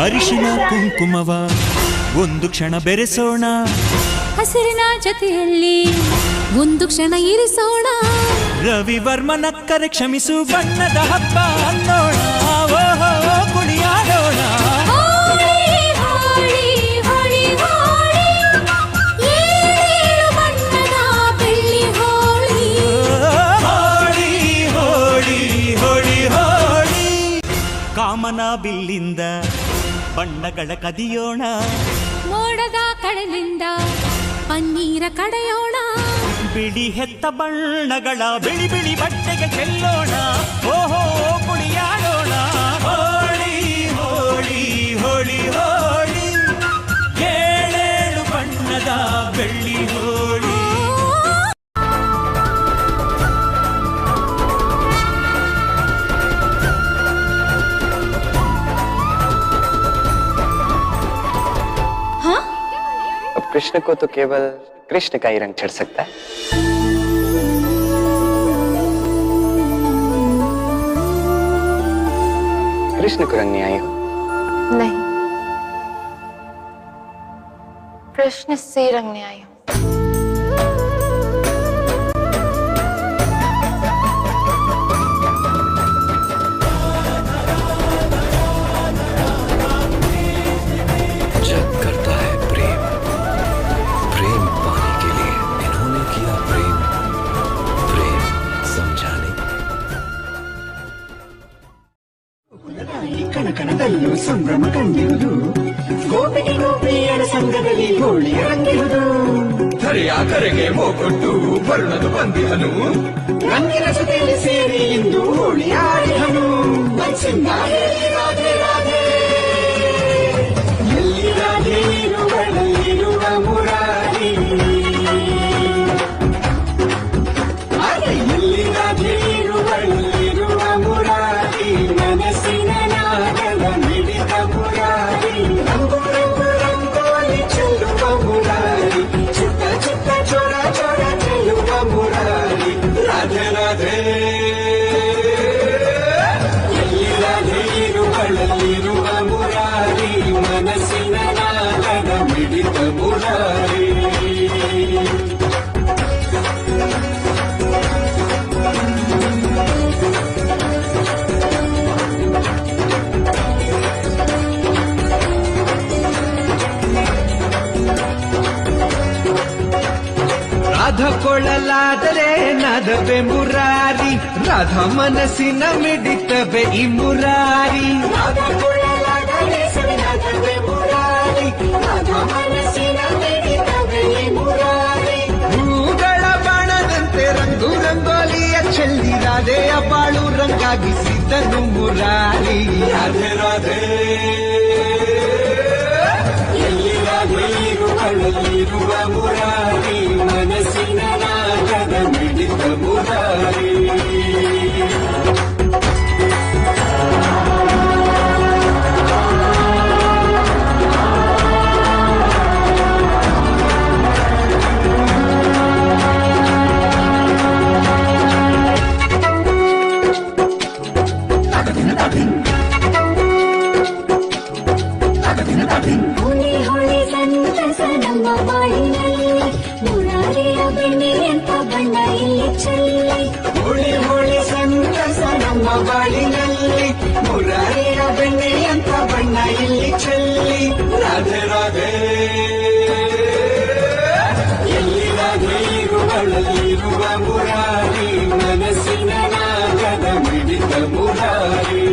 ಅರಿಶಿನ ಕುಂಕುಮವ ಒಂದು ಕ್ಷಣ ಬೆರೆಸೋಣ, ಹಸಿರಿನ ಜೊತೆಯಲ್ಲಿ ಒಂದು ಕ್ಷಣ ಇರಿಸೋಣ. ರವಿವರ್ಮನ ಕರೆ ಕ್ಷಮಿಸು ಬಣ್ಣದ ಹಬ್ಬ ಅನ್ನೋಣ, ಓಹೋ ಕುಣಿಯಾಡೋಣ. ಕಾಮನ ಬಿಲ್ಲಿಂದ ಬಣ್ಣಗಳ ಕದಿಯೋಣ, ಮೋಡದ ಕಡಲಿಂದ ಪನ್ನೀರ ಕಡೆಯೋಣ. ಬಿಳಿ ಹೆತ್ತ ಬಣ್ಣಗಳ ಬಿಳಿ ಬಿಳಿ ಬಟ್ಟೆಗೆ ಚೆಲ್ಲೋಣ, ಓಹೋ ಕುಣಿಯಾಡೋಣ. ಹೋಳಿ ಹೋಳಿ ಹೋಳಿ ಹೋಳಿ, ಏಳೇಳು ಬಣ್ಣದ ಬೆಳ್ಳಿ ಹೋಳಿ. कृष्ण को तो केवल कृष्ण का ही रंग चढ़ सकता है. कृष्ण को रंग नहीं आई हो? नहीं, कृष्ण से रंगने आई हूँ. ಕಣಕಣದಲ್ಲೂ ಸಂಭ್ರಮ ಕಂಡಿರುವುದು, ಗೋಪಿಗೆ ಗೋಪಿಯರ ಸಂಘದಲ್ಲಿ ಹೋಳಿಯ ರಂಗಿರುವುದು. ಧರೆಯ ಕರೆಗೆ ಹೋಗೊಟ್ಟು ಬರುಣದು ಬಂದಿಹನು, ರಂಗಿನ ಜೊತೆಯಲ್ಲಿ ಸೇರಿ ಇಂದು ಹೋಳಿ ಆಡಿಹನು. ಮನಸ್ಸಿಂದ ಹೇಳಿ ರಾಧೆ ರಾಧೆ, ಎಲ್ಲಿ ರಾಧೆ ಇರುವಳಲ್ಲಿರುವ ಮುರಾರಿ, ಎಲ್ಲಿ ರಾಧೆ ಇರುವಳಲ್ಲಿರುವ ಮುರಾರಿ, ಮನಸ್ಸಿನ ನಾಗದ ಮಿಡಿದ ಮುರಾರಿ, ರಂಗು ರಂಗು ರಂಗೋಲಿ ಚೆಲ್ಲುವ ಮುರಾರಿ, ಚಿತ್ತ ಚಿತ್ತ ಚೊರ ಚೊರ ಚೆಲ್ಲುವ ಮುರಾರಿ. ರಾಧೆ ರಾಧೆ, ಎಲ್ಲಿ ರಾಧೆ ಇರುವಳಲ್ಲಿರುವ ಮುರಾರಿ, ಮನಸ್ಸಿನ ನಾಗದ ಮಿಡಿದ ಮುರಾರಿ. ರಾಧ ಕೊಳ್ಳಲಾದರೆ ನಾದವೇ ಮುರಾರಿ, ರಾಧ ಮನಸ್ಸಿನ ಮಿಡಿತವೇ ಈ ಮುರಾರಿ. ರಾಧ ಕೊಳ್ಳಲಾದರೆ ಸವಿನಾದವೇ ಮುರಾರಿ, ರಾಧ ಮನಸ್ಸಿನ ಮಿಡಿತವೇ ಈ ಮುರಾರಿ. ಹೂಗಳ ಬಾಣದಂತೆ ರಂಗು ರಂಗೋಲಿಯ ಚೆಲ್ಲಿ ರಾಧೆಯ ಬಾಳು ರಂಗಾಗಿಸಿದನು ಮುರಾರಿ. ರಾಧೆ ರಾಧೆ, ಎಲ್ಲಿ ರಾಧೆ ಇರುವಳಲ್ಲಿರುವ ಮುರಾರಿ, ಮನಸ್ಸಿನ ನಾಗದ ಮಿಡಿತ ಮುರಾರಿ. ಹೋಳಿ ಹೋಳಿ ಸಂತಸ ನಮ್ಮ ಬಾಳಿನಲ್ಲಿ, ಮುರಾರಿಯ ಬೆಣ್ಣೆಯಂತ ಬಣ್ಣ ಇಲ್ಲಿ ಚೆಲ್ಲಿ. ಹೋಳಿ ಹೋಳಿ ಸಂತಸ ನಮ್ಮ ಬಾಳಿನಲ್ಲಿ, ಮುರಾರಿಯ ಬೆಣ್ಣೆಯಂತ ಬಣ್ಣ ಇಲ್ಲಿ ಚೆಲ್ಲಿ. ರಾಧೆ ರಾಧೆ, ಎಲ್ಲಿ ರಾಧೆ ಇರುವಳಲ್ಲಿರುವ ಮುರಾರಿ, ಮನಸ್ಸಿನ ನಾಗದ ಮಿಡಿತ ಮುರಾರಿ.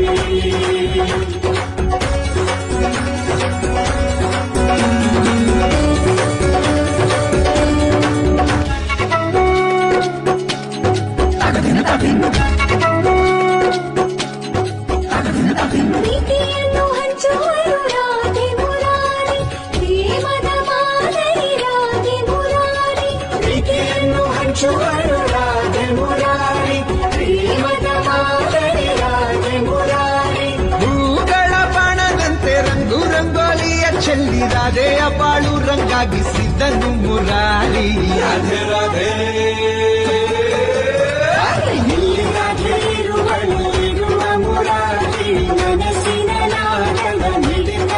ಪ್ರೀತಿಯನ್ನು ಹಂಚುವರು ರಾಧೆ ಮುರಾರಿ, ಪ್ರೇಮದ ಮಾದರಿ ರಾಧೆ ಮುರಾರಿ. ಪ್ರೀತಿಯನ್ನು ಹಂಚುವರು ರಾಧೆ ಮುರಾರಿ, ಪ್ರೇಮದ ಮಾದರಿ ರಾಧೆ ಮುರಾರಿ. ಹೂಗಳ ಬಾಣದಂತೆ ರಂಗು ರಂಗೋಲಿಯ ಚೆಲ್ಲಿ ರಾಧೆಯ ಬಾಳು ರಂಗಾಗಿಸಿದನು ಮುರಾರಿ. ರಾಧೆ ರಾಧೆ, ಎಲ್ಲಿ ರಾಧೆ ಇರುವಳಲ್ಲಿರುವ ಮುರಾರಿ, ಮನಸ್ಸಿನ ನಾಗದ ಮಿಡಿತ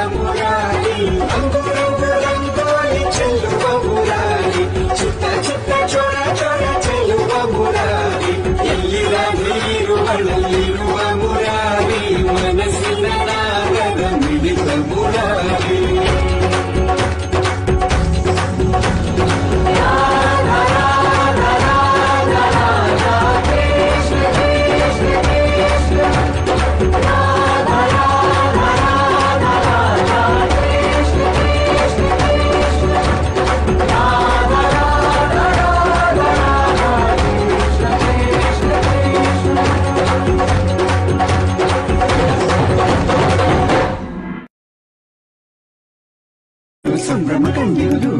ಸಂಭ್ರಮ ಕಂಡಿರುವುದು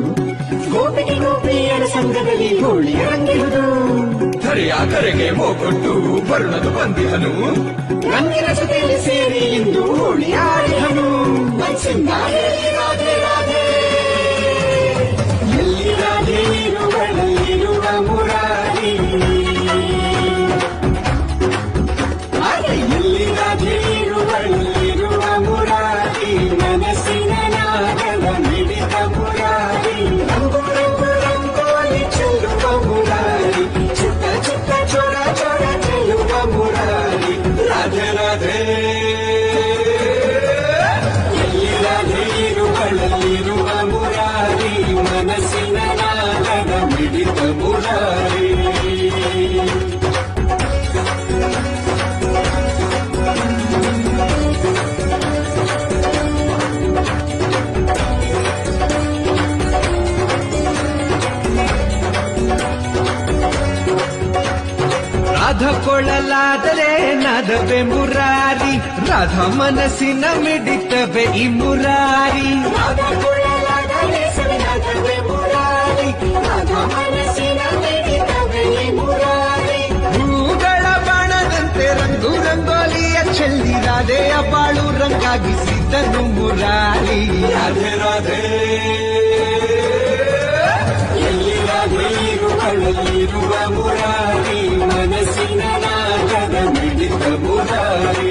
ಗೋಪಿಗೆ ಗೋಪಿಯರ ಸಂಘದಲ್ಲಿ ಹೋಳಿಯ ರಂಗಿರುವುದು ಧರೆಯ ಕರೆಗೆ ಹೋಗೊಟ್ಟು ಬರುಣದು ಬಂದಿಹನು ರಂಗಿನ ಜೊತೆಯಲ್ಲಿ ಸೇರಿ ಇಂದು ಹೋಳಿ ಆಡಿಹನು ಮನ್ಸಿಂದ ಹೇಳಿ ರಾಧೆ ರಾಧೆ ಎಲ್ಲಿ ರಾಧೆ ಇರುವಳಲ್ಲಿರುವ ಮುರಾರಿ ಅರೆ ಎಲ್ಲಿ ರಾಧೆ ಇರುವಳಲ್ಲಿರುವ ಮುರಾರಿ ಮನಸ್ಸಿನ ನಾಗದ ಮಿಡಿತ ಮುರಾರಿ ರಂಗು ರಂಗು ರಂಗೋಲಿ ಚೆಲ್ಲುವ ಮುರಾರಿ ಚಿತ್ತ ಚಿತ್ತ ಚೊರ ಚೊರ ಚೆಲ್ಲುವ ಮುರಾರಿ ರಾಧೆ ರಾಧೆ ಎಲ್ಲಿ ರಾಧೆ ಇರುವಳಲ್ಲಿರುವ ಮುರಾರಿ ಮನಸ್ಸಿನ ನಾಗದ ಮಿಡಿತ ಮುರಾರಿ ರಾಧ ಕೊಳಲಾದರೆ ನಾದವೆ ಮುರಾರಿ ರಾಧ ಮನಸ್ಸಿನ ಮಿಡಿತವೆ ಈ ಮುರಾರಿ ರಾಧ ಕೊಳ್ಳಲಾಗಲೇ ಸವಿನಾಗವೇ ಮುರಾರಿ ರಾಧ ಮನಸ್ಸಿನ ಮಿಡಿತವೇ ಮುರಾರಿ ಹೂಗಳ ಬಾಣದಂತೆ ರಂಗು ರಂಗೋಲಿಯ ಚೆಲ್ಲಿ ರಾಧೆಯ ಬಾಳು ರಂಗಾಗಿಸಿದನು ಮುರಾರಿ ರಾಧೆ ರಾಧೆ ಎಲ್ಲಿ ರಾಧೆ ಇರುವಳಲ್ಲಿರುವ ಮುರಾರಿ ಮನಸ್ಸಿನ ನಾಗದ ಮಿಡಿತ ಮುರಾರಿ